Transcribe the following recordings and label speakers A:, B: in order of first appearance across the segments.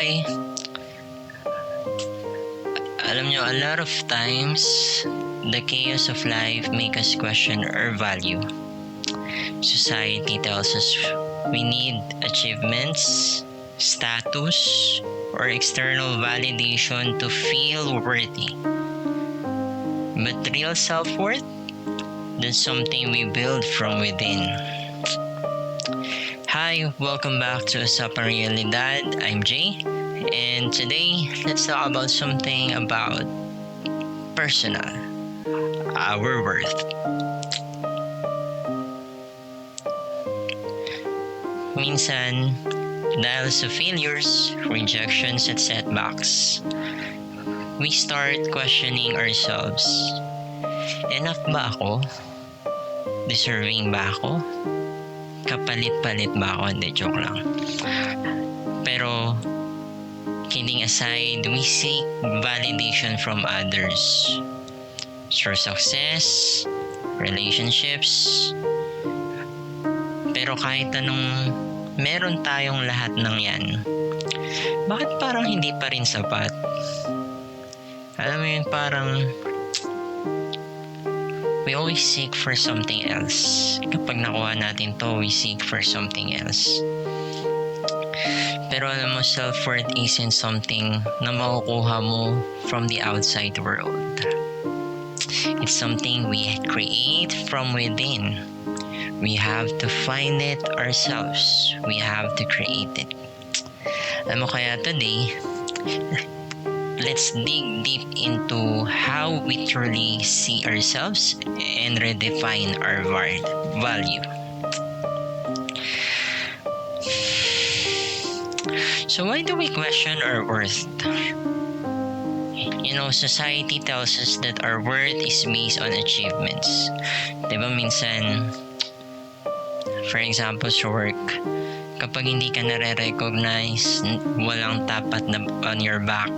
A: Hi! Alam nyo, a lot of times, the chaos of life make us question our value. Society tells us we need achievements, status, or external validation to feel worthy. But real self-worth? That's something we build from within. Hi, welcome back to Usapang Realidad. I'm Jay, and today let's talk about something about personal, our worth. Minsan, dahil sa failures, rejections at setbacks, we start questioning ourselves. Enough ba ako? Deserving ba ako? Kapalit-palit ba ako? Hindi, joke lang. Pero, kidding aside, we seek validation from others. Through success, relationships. Pero kahit anong meron tayong lahat ng yan, bakit parang hindi pa rin sapat? Alam mo yun, parang we always seek for something else. Kapag nakuha natin to, we seek for something else. Pero alam mo, self-worth isn't something na makukuha mo from the outside world. It's something we create from within. We have to find it ourselves. We have to create it. Alam mo, kaya today, let's dig deep into how we truly see ourselves and redefine our value. So why do we question our worth? You know, society tells us that our worth is based on achievements. Diba minsan, for example, sa work, kapag hindi ka nare-recognize, walang tapat na on your back,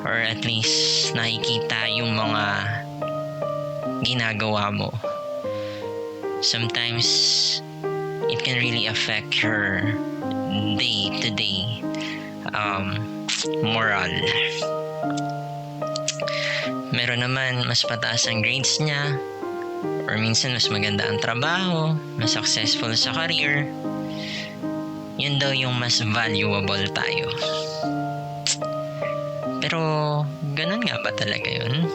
A: or at least nakikita yung mga ginagawa mo, sometimes it can really affect your day-to-day moral. Meron naman mas pataas ang grades niya, or minsan mas maganda ang trabaho, mas successful sa career, yun daw yung mas valuable tayo. Pero ganun nga ba talaga yun?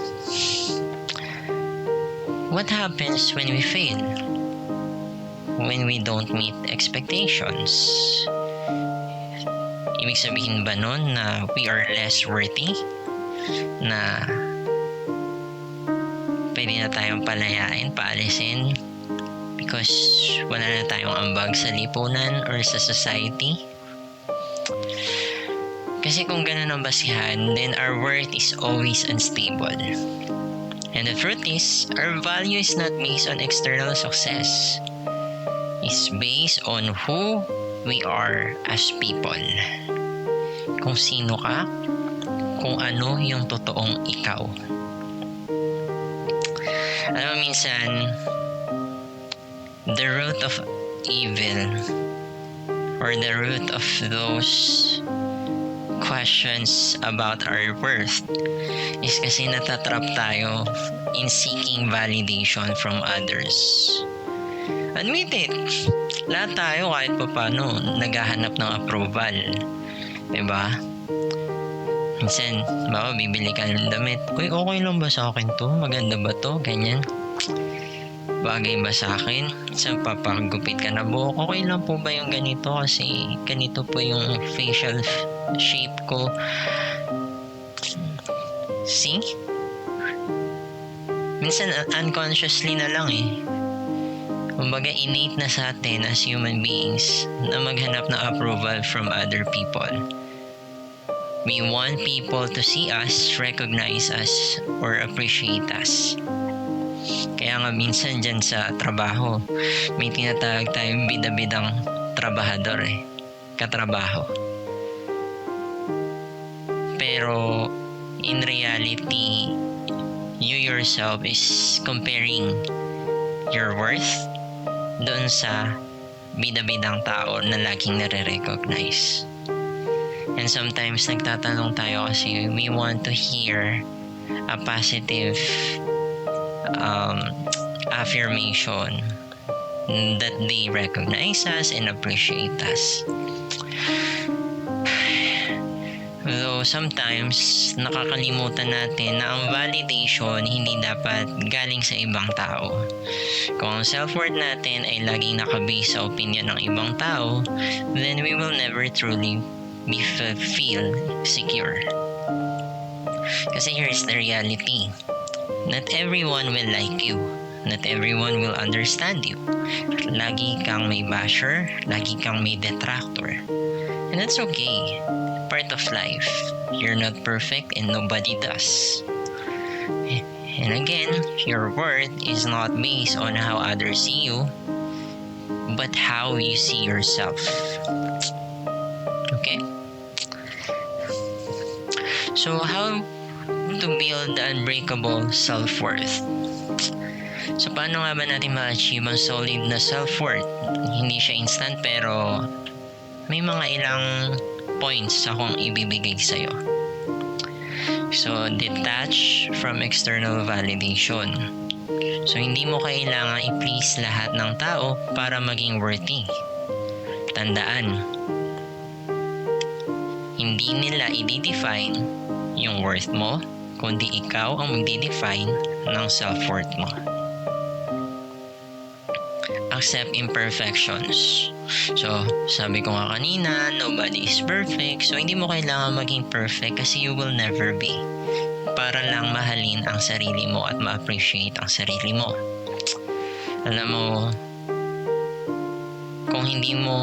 A: What happens when we fail? When we don't meet expectations? Ibig sabihin ba nun na we are less worthy? Na pwede na tayong palayain, paalisin because wala na tayong ambag sa lipunan or sa society? Kasi kung ganun ang basihan, then our worth is always unstable. And the truth is, our value is not based on external success. It's based on who we are as people. Kung sino ka, kung ano yung totoong ikaw. Alam mo, minsan, the root of evil or the root of those questions about our worth is kasi natatrap tayo in seeking validation from others. Admit it, lahat tayo kahit pa paano naghahanap ng approval, diba? Minsan, baka bibili ka ng damit, uy, okay lang ba sa akin to? Maganda ba to? Ganyan. Bagay ba sa akin? Sa papagupit ka na buhok, okay lang po ba yung ganito? Kasi ganito po yung facial shape ko. See? Minsan unconsciously na lang eh. Kumbaga innate na sa atin as human beings na maghanap ng approval from other people. We want people to see us, recognize us, or appreciate us. Kaya nga minsan dyan sa trabaho, may tinatawag tayong bida-bidang trabahador eh. Katrabaho. Pero in reality, you yourself is comparing your worth doon sa bida-bidang tao na laging nare-recognize. And sometimes nagtatanong tayo kasi we want to hear a positive affirmation that they recognize us and appreciate us. Though sometimes nakakalimutan natin na ang validation hindi dapat galing sa ibang tao. Kung ang self-worth natin ay laging nakabase sa opinion ng ibang tao, then we will never truly feel secure. Kasi here's the reality. Not everyone will like you. Not everyone will understand you. Lagi kang may basher, lagi kang may detractor. And that's okay. Part of life. You're not perfect and nobody does. And again, your worth is not based on how others see you, but how you see yourself. Okay? So how to build the unbreakable self-worth? So paano nga ba natin ma-achieve ang solid na self-worth? Hindi siya instant pero may mga ilang points akong ibibigay sa'yo. So, detach from external validation. So, hindi mo kailangan i-please lahat ng tao para maging worthy. Tandaan, hindi nila i-define yung worth mo, kundi ikaw ang mag-define ng self-worth mo. Accept imperfections. So, sabi ko nga kanina, nobody is perfect. So, hindi mo kailangan maging perfect kasi you will never be. Para lang mahalin ang sarili mo at ma-appreciate ang sarili mo. Alam mo, kung hindi mo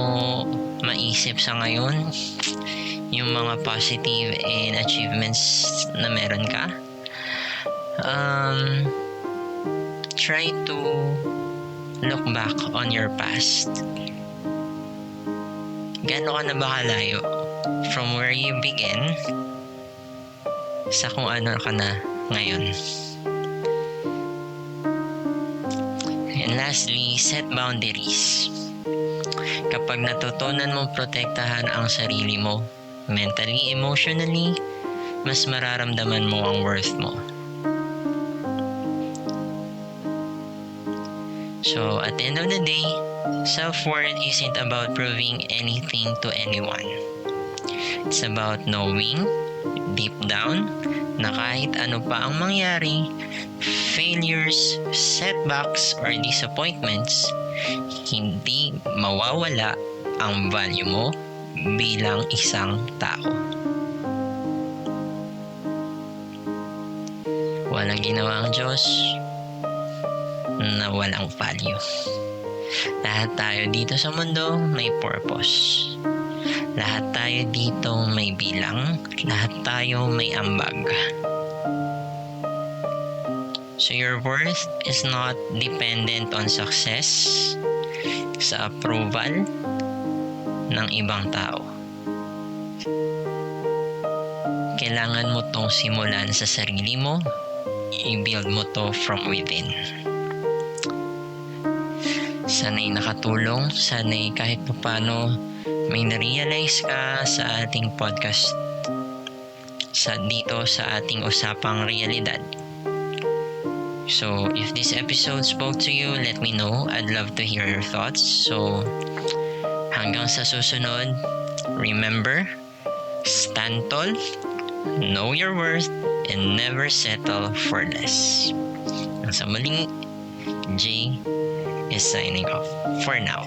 A: maisip sa ngayon, yung mga positive and achievements na meron ka, try to look back on your past. Gaano ka na ba kalayo from where you began sa kung ano ka na ngayon? And lastly, set boundaries. Kapag natutunan mong protektahan ang sarili mo, mentally, emotionally, mas mararamdaman mo ang worth mo. So, at the end of the day, self-worth isn't about proving anything to anyone. It's about knowing, deep down, na kahit ano pa ang mangyari, failures, setbacks, or disappointments, hindi mawawala ang value mo bilang isang tao. Walang ginawa ang Diyos na walang value. Lahat tayo dito sa mundo may purpose. Lahat tayo dito may bilang. Lahat tayo may ambag. So your worth is not dependent on success, sa approval ng ibang tao. Kailangan mo tong simulan sa sarili mo. I-build mo to from within. Sana'y nakatulong, sana'y kahit paano may na-realize ka sa ating podcast dito sa ating usapang realidad. So, if this episode spoke to you, let me know. I'd love to hear your thoughts. So, hanggang sa susunod, remember, stand tall, know your worth, and never settle for less. Sa muling, Jay is signing off for now.